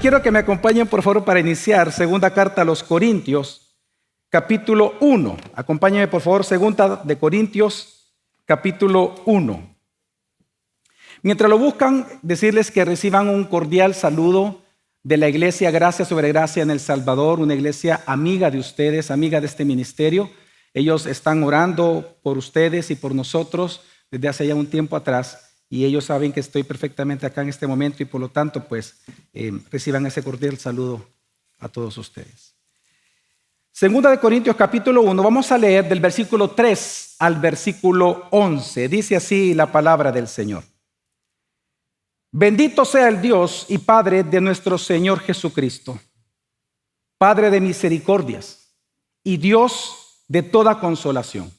quiero que me acompañen, por favor, para iniciar segunda carta a los Corintios, capítulo 1. Acompáñenme, por favor, segunda de Corintios, capítulo 1. Mientras lo buscan, decirles que reciban un cordial saludo de la iglesia Gracia sobre Gracia en El Salvador, una iglesia amiga de ustedes, amiga de este ministerio. Ellos están orando por ustedes y por nosotros desde hace ya un tiempo atrás. Y ellos saben que estoy perfectamente acá en este momento y por lo tanto, pues, reciban ese cordial saludo a todos ustedes. Segunda de Corintios capítulo 1, vamos a leer del versículo 3 al versículo 11. Dice así la palabra del Señor. Bendito sea el Dios y Padre de nuestro Señor Jesucristo, Padre de misericordias y Dios de toda consolación,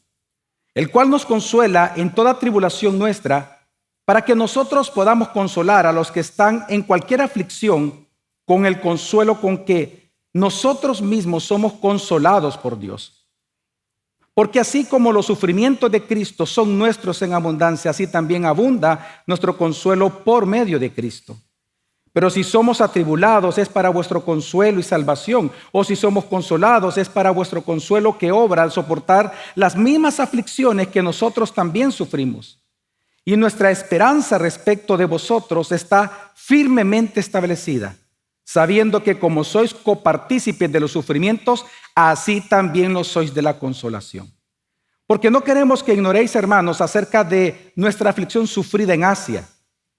el cual nos consuela en toda tribulación nuestra, para que nosotros podamos consolar a los que están en cualquier aflicción con el consuelo con que nosotros mismos somos consolados por Dios. Porque así como los sufrimientos de Cristo son nuestros en abundancia, así también abunda nuestro consuelo por medio de Cristo. Pero si somos atribulados es para vuestro consuelo y salvación, o si somos consolados es para vuestro consuelo que obra al soportar las mismas aflicciones que nosotros también sufrimos. Y nuestra esperanza respecto de vosotros está firmemente establecida, sabiendo que como sois copartícipes de los sufrimientos, así también lo sois de la consolación. Porque no queremos que ignoréis, hermanos, acerca de nuestra aflicción sufrida en Asia,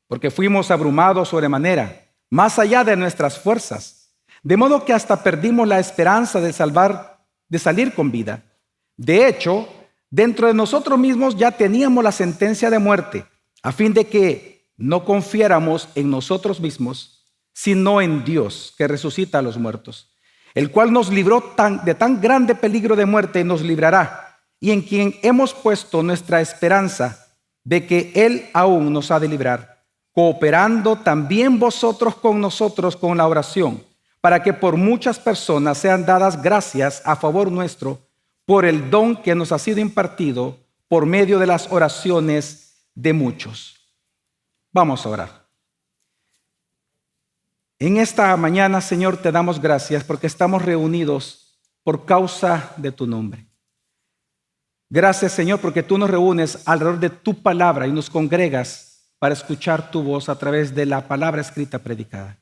porque fuimos abrumados sobremanera, más allá de nuestras fuerzas, de modo que hasta perdimos la esperanza de salir con vida. De hecho, dentro de nosotros mismos ya teníamos la sentencia de muerte, a fin de que no confiáramos en nosotros mismos, sino en Dios, que resucita a los muertos, el cual nos libró de tan grande peligro de muerte y nos librará, y en quien hemos puesto nuestra esperanza de que Él aún nos ha de librar, cooperando también vosotros con nosotros con la oración, para que por muchas personas sean dadas gracias a favor nuestro, por el don que nos ha sido impartido por medio de las oraciones de muchos. Vamos a orar. En esta mañana, Señor, te damos gracias porque estamos reunidos por causa de tu nombre. Gracias, Señor, porque tú nos reúnes alrededor de tu palabra y nos congregas para escuchar tu voz a través de la palabra escrita predicada.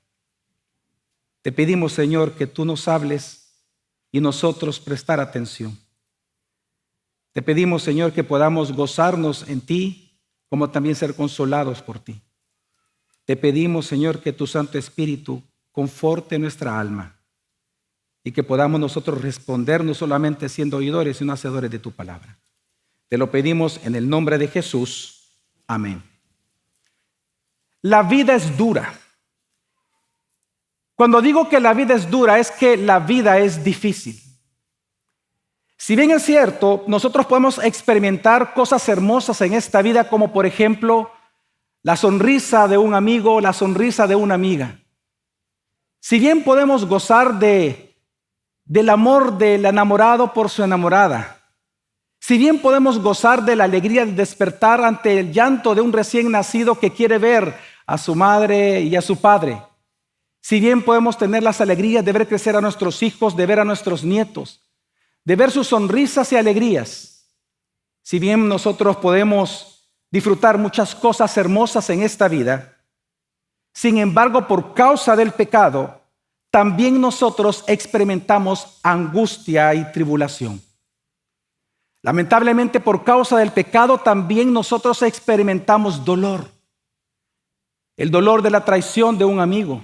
Te pedimos, Señor, que tú nos hables y nosotros prestar atención. Te pedimos, Señor, que podamos gozarnos en ti, como también ser consolados por ti. Te pedimos, Señor, que tu Santo Espíritu conforte nuestra alma y que podamos nosotros responder no solamente siendo oidores, sino hacedores de tu palabra. Te lo pedimos en el nombre de Jesús. Amén. La vida es dura. Cuando digo que la vida es dura, es que la vida es difícil. Si bien es cierto, nosotros podemos experimentar cosas hermosas en esta vida, como por ejemplo, la sonrisa de un amigo, la sonrisa de una amiga. Si bien podemos gozar del amor del enamorado por su enamorada, si bien podemos gozar de la alegría de despertar ante el llanto de un recién nacido que quiere ver a su madre y a su padre, si bien podemos tener las alegrías de ver crecer a nuestros hijos, de ver a nuestros nietos, de ver sus sonrisas y alegrías, si bien nosotros podemos disfrutar muchas cosas hermosas en esta vida, sin embargo, por causa del pecado, también nosotros experimentamos angustia y tribulación. Lamentablemente, por causa del pecado, también nosotros experimentamos dolor. El dolor de la traición de un amigo,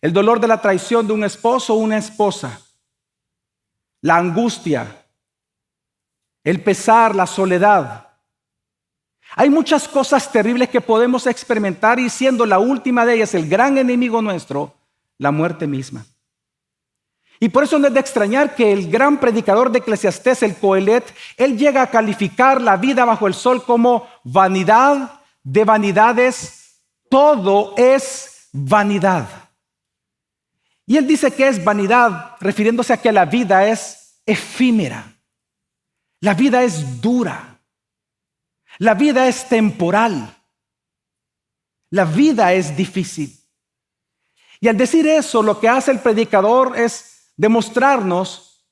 el dolor de la traición de un esposo o una esposa, la angustia, el pesar, la soledad. Hay muchas cosas terribles que podemos experimentar y siendo la última de ellas el gran enemigo nuestro, la muerte misma. Y por eso no es de extrañar que el gran predicador de Eclesiastés, el Coelet, él llega a calificar la vida bajo el sol como vanidad de vanidades, todo es vanidad. Y él dice que es vanidad, refiriéndose a que la vida es efímera. La vida es dura. La vida es temporal. La vida es difícil. Y al decir eso, lo que hace el predicador es demostrarnos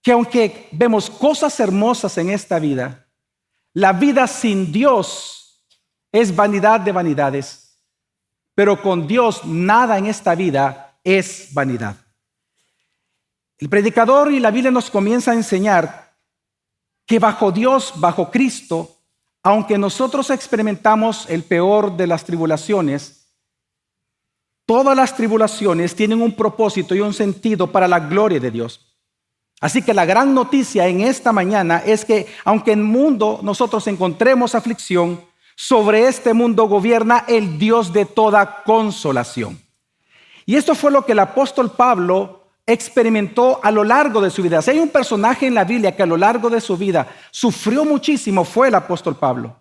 que aunque vemos cosas hermosas en esta vida, la vida sin Dios es vanidad de vanidades, pero con Dios nada en esta vida es vanidad. El predicador y la Biblia nos comienza a enseñar que bajo Dios, bajo Cristo, aunque nosotros experimentamos el peor de las tribulaciones, todas las tribulaciones tienen un propósito y un sentido para la gloria de Dios. Así que la gran noticia en esta mañana es que aunque en el mundo nosotros encontremos aflicción, sobre este mundo gobierna el Dios de toda consolación. Y esto fue lo que el apóstol Pablo experimentó a lo largo de su vida. Si hay un personaje en la Biblia que a lo largo de su vida sufrió muchísimo, fue el apóstol Pablo.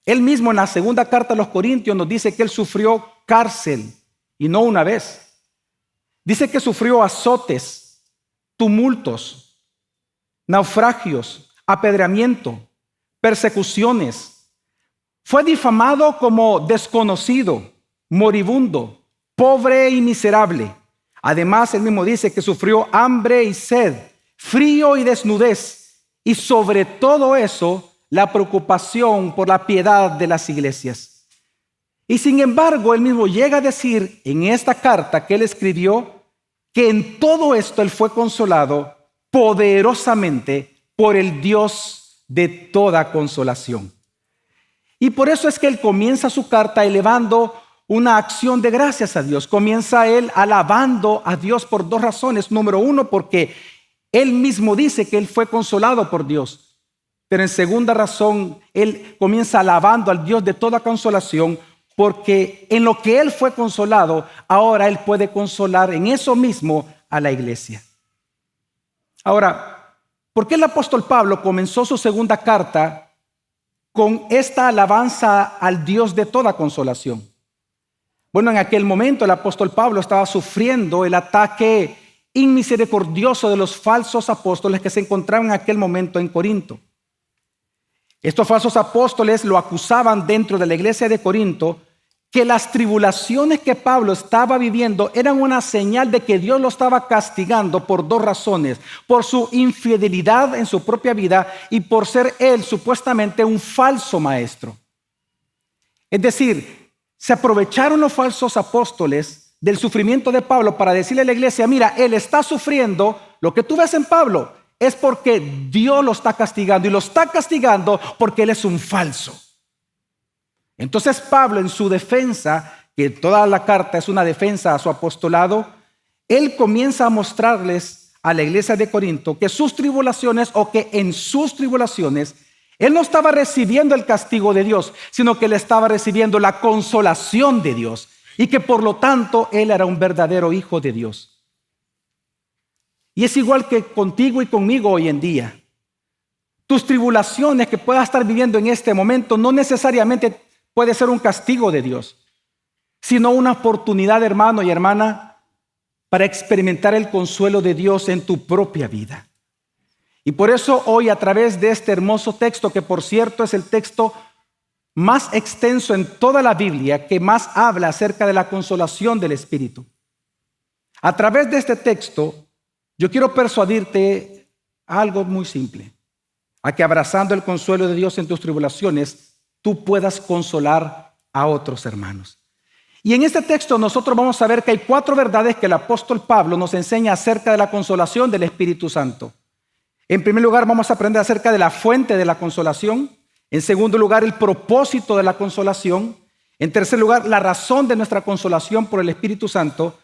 Él mismo en la segunda carta a los Corintios nos dice que él sufrió cárcel, y no una vez. Dice que sufrió azotes, tumultos, naufragios, apedreamiento, persecuciones. Fue difamado como desconocido, moribundo, pobre y miserable. Además, él mismo dice que sufrió hambre y sed, frío y desnudez, y sobre todo eso, la preocupación por la piedad de las iglesias. Y sin embargo, él mismo llega a decir en esta carta que él escribió que en todo esto él fue consolado poderosamente por el Dios de toda consolación. Y por eso es que él comienza su carta elevando una acción de gracias a Dios. Comienza él alabando a Dios por dos razones. Número uno, porque él mismo dice que él fue consolado por Dios. Pero en segunda razón, él comienza alabando al Dios de toda consolación, porque en lo que él fue consolado, ahora él puede consolar en eso mismo a la iglesia. Ahora, ¿por qué el apóstol Pablo comenzó su segunda carta con esta alabanza al Dios de toda consolación? Bueno, en aquel momento el apóstol Pablo estaba sufriendo el ataque inmisericordioso de los falsos apóstoles que se encontraban en aquel momento en Corinto. Estos falsos apóstoles lo acusaban dentro de la iglesia de Corinto que las tribulaciones que Pablo estaba viviendo eran una señal de que Dios lo estaba castigando por dos razones: por su infidelidad en su propia vida y por ser él supuestamente un falso maestro. Es decir, se aprovecharon los falsos apóstoles del sufrimiento de Pablo para decirle a la iglesia: mira, él está sufriendo, lo que tú ves en Pablo es porque Dios lo está castigando, y lo está castigando porque él es un falso. Entonces Pablo, en su defensa, que toda la carta es una defensa a su apostolado, él comienza a mostrarles a la iglesia de Corinto que sus tribulaciones, o que en sus tribulaciones él no estaba recibiendo el castigo de Dios, sino que él estaba recibiendo la consolación de Dios, y que por lo tanto él era un verdadero hijo de Dios. Y es igual que contigo y conmigo hoy en día. Tus tribulaciones que puedas estar viviendo en este momento no necesariamente puede ser un castigo de Dios, sino una oportunidad, hermano y hermana, para experimentar el consuelo de Dios en tu propia vida. Y por eso hoy, a través de este hermoso texto, que por cierto es el texto más extenso en toda la Biblia, que más habla acerca de la consolación del Espíritu, a través de este texto yo quiero persuadirte a algo muy simple: a que abrazando el consuelo de Dios en tus tribulaciones, tú puedas consolar a otros hermanos. Y en este texto nosotros vamos a ver que hay 4 verdades que el apóstol Pablo nos enseña acerca de la consolación del Espíritu Santo. En primer lugar, vamos a aprender acerca de la fuente de la consolación. En segundo lugar, el propósito de la consolación. En tercer lugar, la razón de nuestra consolación por el Espíritu Santo.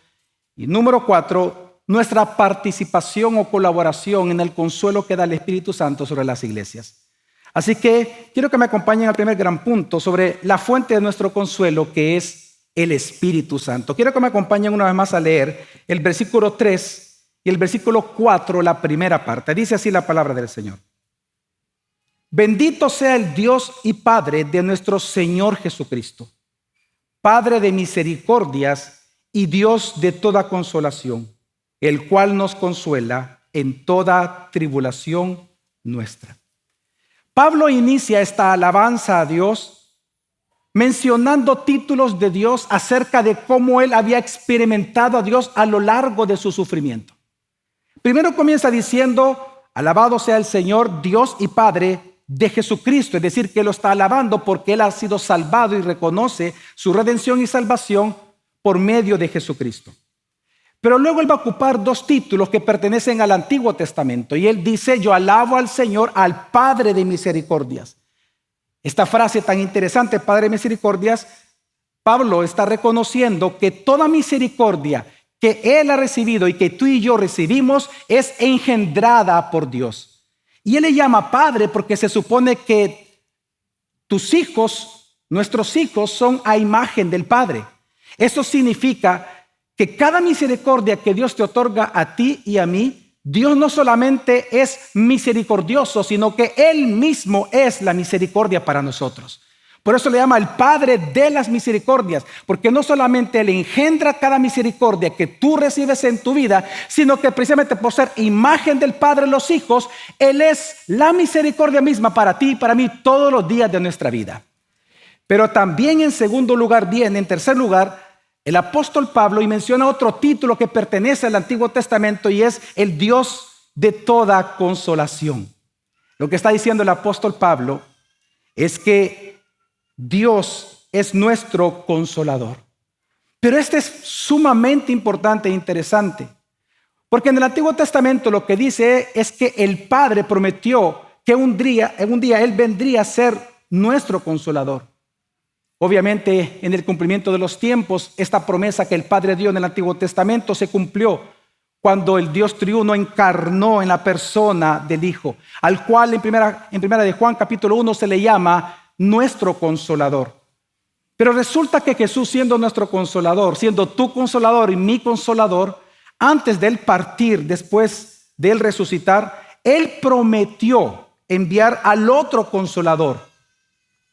Y número 4, nuestra participación o colaboración en el consuelo que da el Espíritu Santo sobre las iglesias. Así que quiero que me acompañen al primer gran punto sobre la fuente de nuestro consuelo, que es el Espíritu Santo. Quiero que me acompañen una vez más a leer el versículo 3 y el versículo 4, la primera parte. Dice así la palabra del Señor: Bendito sea el Dios y Padre de nuestro Señor Jesucristo, Padre de misericordias y Dios de toda consolación, el cual nos consuela en toda tribulación nuestra. Pablo inicia esta alabanza a Dios mencionando títulos de Dios acerca de cómo él había experimentado a Dios a lo largo de su sufrimiento. Primero comienza diciendo: alabado sea el Señor, Dios y Padre de Jesucristo. Es decir, que lo está alabando porque él ha sido salvado y reconoce su redención y salvación por medio de Jesucristo. Pero luego él va a ocupar dos títulos que pertenecen al Antiguo Testamento. Y él dice: yo alabo al Señor, al Padre de misericordias. Esta frase tan interesante, Padre de misericordias, Pablo está reconociendo que toda misericordia que él ha recibido y que tú y yo recibimos es engendrada por Dios. Y él le llama Padre porque se supone que tus hijos, nuestros hijos, son a imagen del Padre. Eso significa que cada misericordia que Dios te otorga a ti y a mí, Dios no solamente es misericordioso, sino que Él mismo es la misericordia para nosotros. Por eso le llama el Padre de las misericordias, porque no solamente Él engendra cada misericordia que tú recibes en tu vida, sino que precisamente por ser imagen del Padre los hijos, Él es la misericordia misma para ti y para mí todos los días de nuestra vida. Pero también en segundo lugar viene, en tercer lugar, el apóstol Pablo y menciona otro título que pertenece al Antiguo Testamento y es el Dios de toda consolación. Lo que está diciendo el apóstol Pablo es que Dios es nuestro consolador. Pero este es sumamente importante e interesante, porque en el Antiguo Testamento lo que dice es que el Padre prometió que un día Él vendría a ser nuestro consolador. Obviamente, en el cumplimiento de los tiempos, esta promesa que el Padre dio en el Antiguo Testamento se cumplió cuando el Dios triuno encarnó en la persona del Hijo, al cual en primera de Juan capítulo 1 se le llama nuestro consolador. Pero resulta que Jesús, siendo nuestro consolador, siendo tu consolador y mi consolador, antes de él partir, después de él resucitar, él prometió enviar al otro consolador.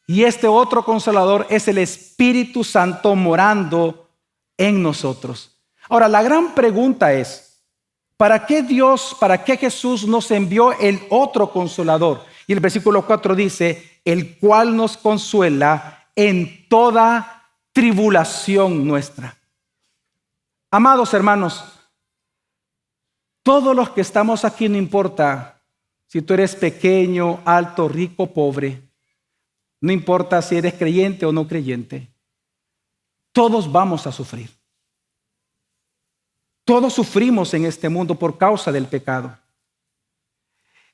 Y este otro consolador es el Espíritu Santo morando en nosotros. Ahora, la gran pregunta es: ¿para qué Jesús nos envió el otro consolador? Y el versículo 4 dice: el cual nos consuela en toda tribulación nuestra. Amados hermanos, todos los que estamos aquí, no importa si tú eres pequeño, alto, rico, pobre, no importa si eres creyente o no creyente, todos vamos a sufrir. Todos sufrimos en este mundo por causa del pecado.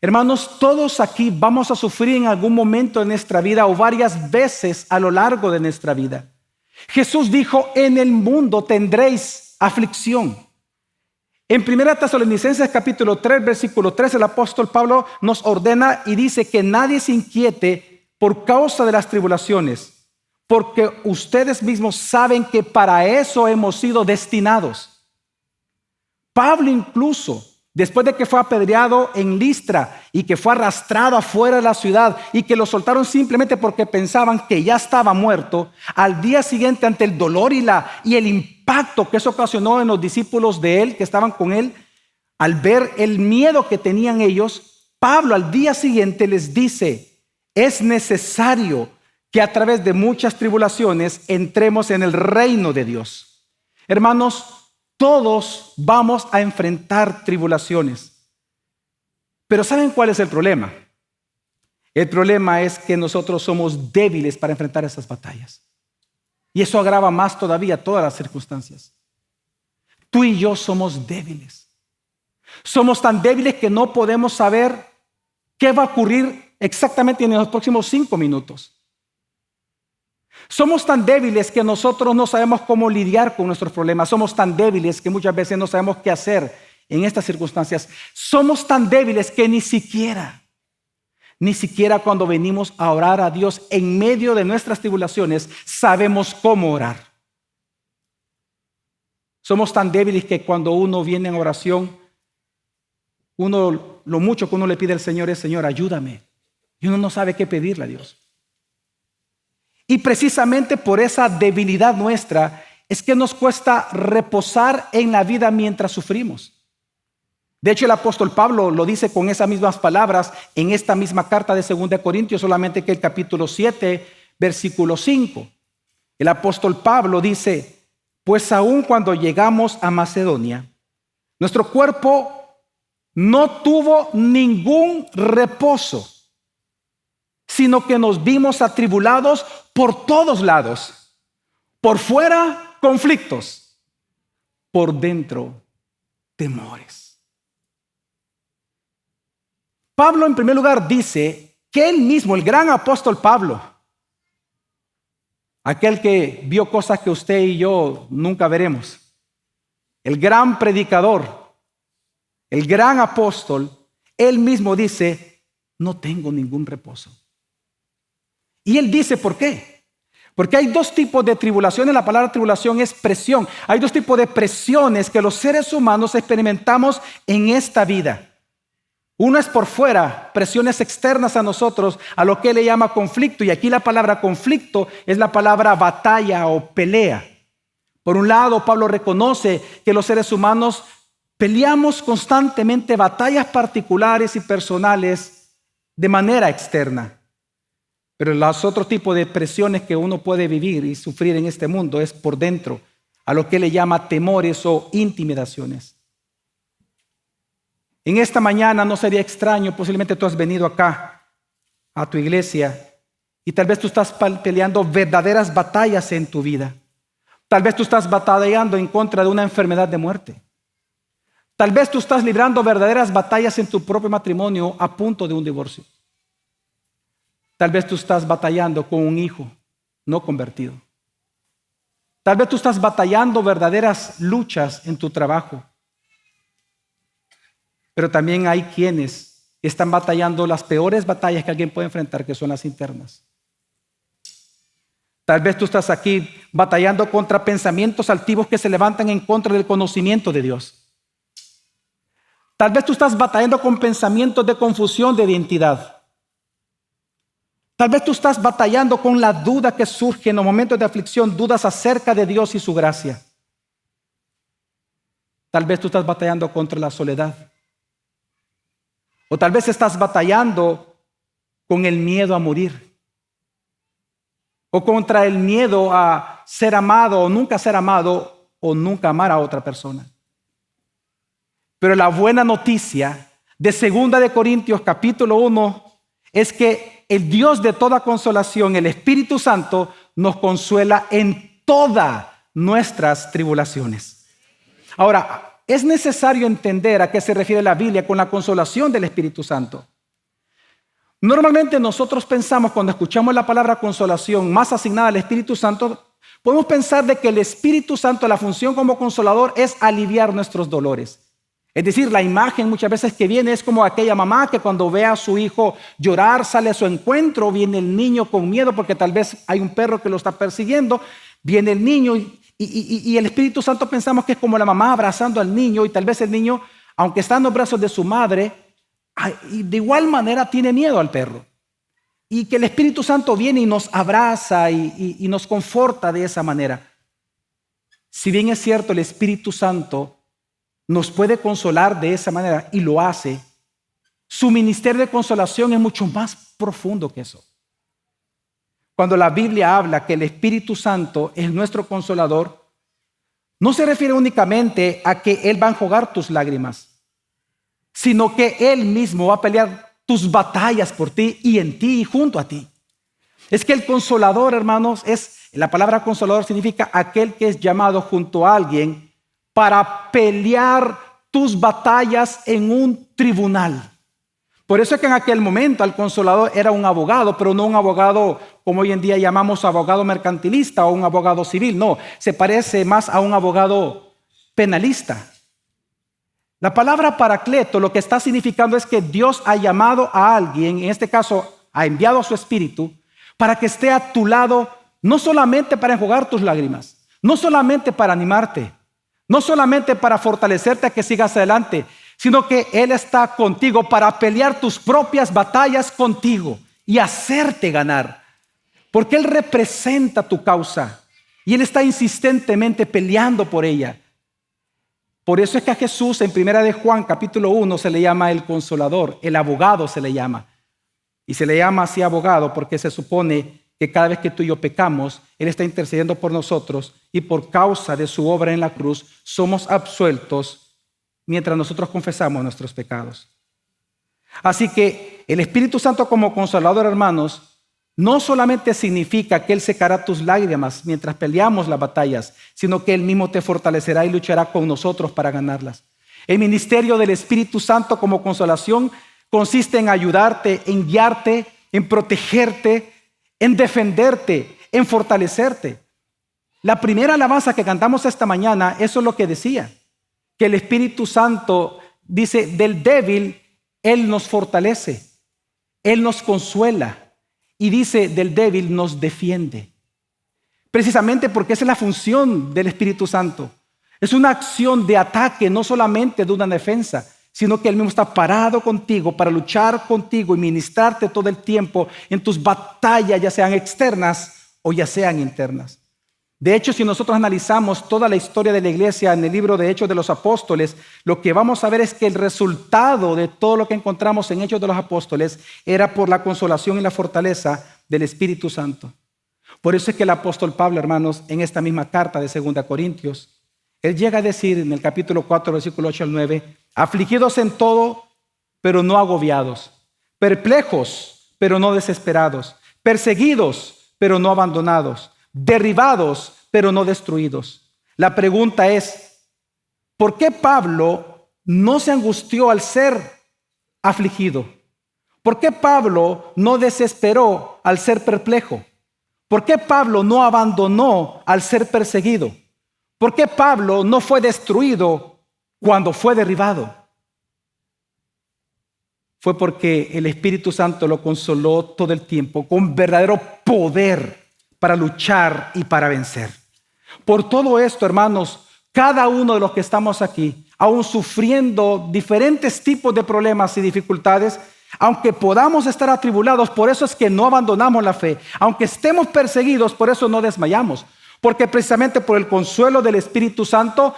Hermanos, todos aquí vamos a sufrir en algún momento de nuestra vida o varias veces a lo largo de nuestra vida. Jesús dijo: en el mundo tendréis aflicción. En 1 Tesalonicenses capítulo 3, versículo 3, el apóstol Pablo nos ordena y dice que nadie se inquiete por causa de las tribulaciones, porque ustedes mismos saben que para eso hemos sido destinados. Pablo incluso, después de que fue apedreado en Listra y que fue arrastrado afuera de la ciudad y que lo soltaron simplemente porque pensaban que ya estaba muerto, al día siguiente, ante el dolor y el impacto que eso ocasionó en los discípulos de él que estaban con él, al ver el miedo que tenían ellos, Pablo al día siguiente les dice: es necesario que a través de muchas tribulaciones entremos en el reino de Dios. Hermanos, todos vamos a enfrentar tribulaciones. Pero ¿saben cuál es el problema? El problema es que nosotros somos débiles para enfrentar esas batallas. Y eso agrava más todavía todas las circunstancias. Tú y yo somos débiles. Somos tan débiles que no podemos saber qué va a ocurrir exactamente en los próximos 5 minutos. Somos tan débiles que nosotros no sabemos cómo lidiar con nuestros problemas. Somos tan débiles que muchas veces no sabemos qué hacer en estas circunstancias. Somos tan débiles que ni siquiera cuando venimos a orar a Dios en medio de nuestras tribulaciones sabemos cómo orar. Somos tan débiles que cuando uno viene en oración, lo mucho que uno le pide al Señor es: Señor, ayúdame. Y uno no sabe qué pedirle a Dios. Y precisamente por esa debilidad nuestra es que nos cuesta reposar en la vida mientras sufrimos. De hecho, el apóstol Pablo lo dice con esas mismas palabras en esta misma carta de 2 Corintios, solamente que el capítulo 7, versículo 5. El apóstol Pablo dice, pues aun cuando llegamos a Macedonia, nuestro cuerpo no tuvo ningún reposo, sino que nos vimos atribulados por todos lados. Por fuera, conflictos. Por dentro, temores. Pablo, en primer lugar, dice que él mismo, el gran apóstol Pablo, aquel que vio cosas que usted y yo nunca veremos, el gran predicador, el gran apóstol, él mismo dice, no tengo ningún reposo. Y él dice, ¿por qué? Porque hay dos tipos de tribulaciones. La palabra tribulación es presión. Hay dos tipos de presiones que los seres humanos experimentamos en esta vida. Uno es por fuera, presiones externas a nosotros, a lo que él le llama conflicto. Y aquí la palabra conflicto es la palabra batalla o pelea. Por un lado, Pablo reconoce que los seres humanos peleamos constantemente batallas particulares y personales de manera externa. Pero los otros tipos de presiones que uno puede vivir y sufrir en este mundo es por dentro, a lo que él le llama temores o intimidaciones. En esta mañana no sería extraño, posiblemente tú has venido acá a tu iglesia y tal vez tú estás peleando verdaderas batallas en tu vida. Tal vez tú estás batallando en contra de una enfermedad de muerte. Tal vez tú estás librando verdaderas batallas en tu propio matrimonio a punto de un divorcio. Tal vez tú estás batallando con un hijo no convertido. Tal vez tú estás batallando verdaderas luchas en tu trabajo. Pero también hay quienes están batallando las peores batallas que alguien puede enfrentar, que son las internas. Tal vez tú estás aquí batallando contra pensamientos altivos que se levantan en contra del conocimiento de Dios. Tal vez tú estás batallando con pensamientos de confusión de identidad. Tal vez tú estás batallando con la duda que surge en los momentos de aflicción, dudas acerca de Dios y su gracia. Tal vez tú estás batallando contra la soledad. O tal vez estás batallando con el miedo a morir. O contra el miedo a ser amado o nunca ser amado o nunca amar a otra persona. Pero la buena noticia de 2 de Corintios capítulo 1 es que el Dios de toda consolación, el Espíritu Santo, nos consuela en todas nuestras tribulaciones. Ahora, es necesario entender a qué se refiere la Biblia con la consolación del Espíritu Santo. Normalmente nosotros pensamos, cuando escuchamos la palabra consolación más asignada al Espíritu Santo, podemos pensar de que el Espíritu Santo, la función como consolador es aliviar nuestros dolores. Es decir, la imagen muchas veces que viene es como aquella mamá que cuando ve a su hijo llorar, sale a su encuentro, viene el niño con miedo porque tal vez hay un perro que lo está persiguiendo, viene el niño y el Espíritu Santo pensamos que es como la mamá abrazando al niño y tal vez el niño, aunque está en los brazos de su madre, de igual manera tiene miedo al perro. Y que el Espíritu Santo viene y nos abraza y nos conforta de esa manera. Si bien es cierto, el Espíritu Santo nos puede consolar de esa manera y lo hace, su ministerio de consolación es mucho más profundo que eso. Cuando la Biblia habla que el Espíritu Santo es nuestro consolador, no se refiere únicamente a que Él va a enjugar tus lágrimas, sino que Él mismo va a pelear tus batallas por ti y en ti y junto a ti. Es que el consolador, hermanos, la palabra consolador significa aquel que es llamado junto a alguien para pelear tus batallas en un tribunal. Por eso es que en aquel momento el consolador era un abogado, pero no un abogado como hoy en día llamamos abogado mercantilista o un abogado civil. No, se parece más a un abogado penalista. La palabra paracleto lo que está significando es que Dios ha llamado a alguien, en este caso ha enviado a su Espíritu, para que esté a tu lado, no solamente para enjugar tus lágrimas, no solamente para animarte, no solamente para fortalecerte a que sigas adelante, sino que Él está contigo para pelear tus propias batallas contigo y hacerte ganar. Porque Él representa tu causa y Él está insistentemente peleando por ella. Por eso es que a Jesús en 1 de Juan capítulo 1 se le llama el consolador, el abogado se le llama. Y se le llama así abogado porque se supone que cada vez que tú y yo pecamos, Él está intercediendo por nosotros y por causa de su obra en la cruz somos absueltos mientras nosotros confesamos nuestros pecados. Así que el Espíritu Santo como consolador, hermanos, no solamente significa que Él secará tus lágrimas mientras peleamos las batallas, sino que Él mismo te fortalecerá y luchará con nosotros para ganarlas. El ministerio del Espíritu Santo como consolación consiste en ayudarte, en guiarte, en protegerte, en defenderte, en fortalecerte. La primera alabanza que cantamos esta mañana, eso es lo que decía, que el Espíritu Santo dice, del débil Él nos fortalece, Él nos consuela y dice, del débil nos defiende. Precisamente porque esa es la función del Espíritu Santo. Es una acción de ataque, no solamente de una defensa, sino que Él mismo está parado contigo para luchar contigo y ministrarte todo el tiempo en tus batallas, ya sean externas o ya sean internas. De hecho, si nosotros analizamos toda la historia de la iglesia en el libro de Hechos de los Apóstoles, lo que vamos a ver es que el resultado de todo lo que encontramos en Hechos de los Apóstoles era por la consolación y la fortaleza del Espíritu Santo. Por eso es que el apóstol Pablo, hermanos, en esta misma carta de 2 Corintios, él llega a decir en el capítulo 4, versículo 8 al 9, afligidos en todo, pero no agobiados, perplejos, pero no desesperados, perseguidos, pero no abandonados, derribados, pero no destruidos. La pregunta es, ¿por qué Pablo no se angustió al ser afligido? ¿Por qué Pablo no desesperó al ser perplejo? ¿Por qué Pablo no abandonó al ser perseguido? ¿Por qué Pablo no fue destruido cuando fue derribado? Fue porque el Espíritu Santo lo consoló todo el tiempo con verdadero poder para luchar y para vencer. Por todo esto, hermanos, cada uno de los que estamos aquí, aún sufriendo diferentes tipos de problemas y dificultades, aunque podamos estar atribulados, por eso es que no abandonamos la fe. Aunque estemos perseguidos, por eso no desmayamos. Porque precisamente por el consuelo del Espíritu Santo,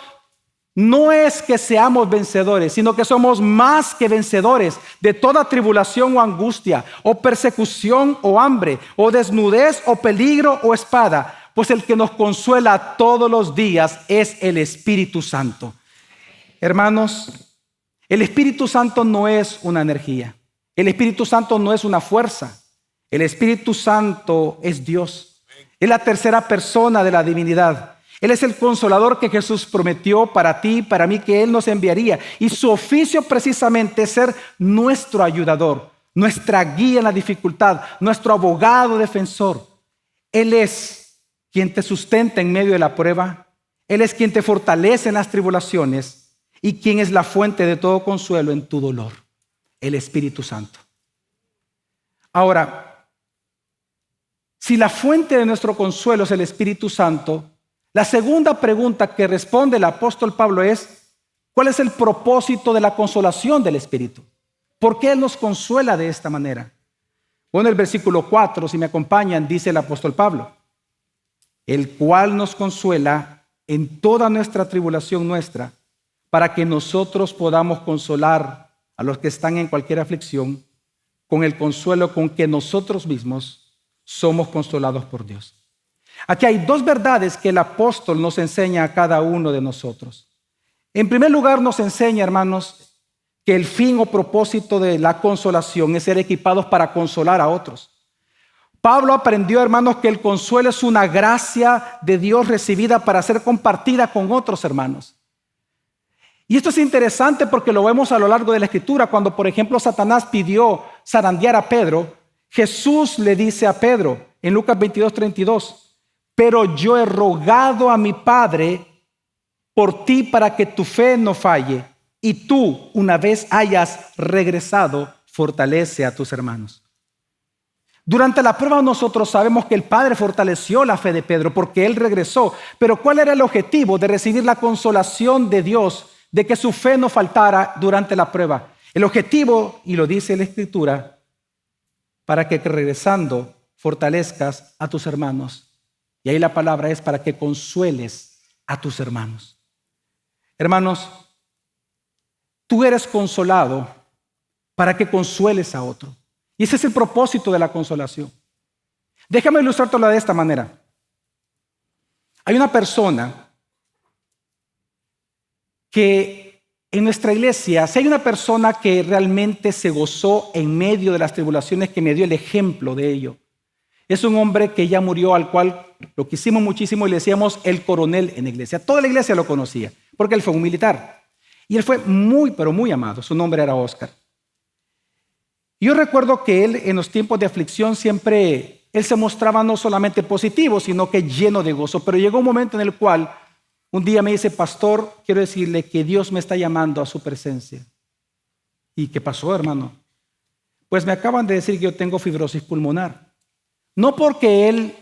no es que seamos vencedores, sino que somos más que vencedores de toda tribulación o angustia, o persecución o hambre, o desnudez o peligro o espada. Pues el que nos consuela todos los días es el Espíritu Santo. Hermanos, el Espíritu Santo no es una energía. El Espíritu Santo no es una fuerza. El Espíritu Santo es Dios. Es la tercera persona de la divinidad. Él es el consolador que Jesús prometió para ti y para mí que Él nos enviaría. Y su oficio precisamente es ser nuestro ayudador, nuestra guía en la dificultad, nuestro abogado defensor. Él es quien te sustenta en medio de la prueba. Él es quien te fortalece en las tribulaciones y quien es la fuente de todo consuelo en tu dolor. El Espíritu Santo. Ahora, si la fuente de nuestro consuelo es el Espíritu Santo, la segunda pregunta que responde el apóstol Pablo es, ¿cuál es el propósito de la consolación del Espíritu? ¿Por qué Él nos consuela de esta manera? Bueno, el versículo 4, si me acompañan, dice el apóstol Pablo, el cual nos consuela en toda nuestra tribulación nuestra, para que nosotros podamos consolar a los que están en cualquier aflicción con el consuelo con que nosotros mismos somos consolados por Dios. Aquí hay dos verdades que el apóstol nos enseña a cada uno de nosotros. En primer lugar, nos enseña, hermanos, que el fin o propósito de la consolación es ser equipados para consolar a otros. Pablo aprendió, hermanos, que el consuelo es una gracia de Dios recibida para ser compartida con otros hermanos. Y esto es interesante porque lo vemos a lo largo de la Escritura. Cuando, por ejemplo, Satanás pidió zarandear a Pedro, Jesús le dice a Pedro en Lucas 22:32, pero yo he rogado a mi Padre por ti para que tu fe no falle y tú, una vez hayas regresado, fortalece a tus hermanos. Durante la prueba nosotros sabemos que el Padre fortaleció la fe de Pedro porque él regresó. Pero ¿cuál era el objetivo de recibir la consolación de Dios de que su fe no faltara durante la prueba? El objetivo, y lo dice la Escritura, para que regresando fortalezcas a tus hermanos. Y ahí la palabra es para que consueles a tus hermanos. Hermanos, tú eres consolado para que consueles a otro. Y ese es el propósito de la consolación. Déjame ilustrártelo de esta manera. Hay una persona que en nuestra iglesia, si hay una persona que realmente se gozó en medio de las tribulaciones, que me dio el ejemplo de ello, es un hombre que ya murió, al cual lo quisimos muchísimo y le decíamos el coronel en la iglesia. Toda la iglesia lo conocía, porque él fue un militar. Y él fue muy, pero muy amado. Su nombre era Oscar. Yo recuerdo que él, en los tiempos de aflicción, siempre, él se mostraba no solamente positivo, sino que lleno de gozo. Pero llegó un momento en el cual, un día me dice: pastor, quiero decirle que Dios me está llamando a su presencia. ¿Y qué pasó, hermano? Pues me acaban de decir que yo tengo fibrosis pulmonar. No porque él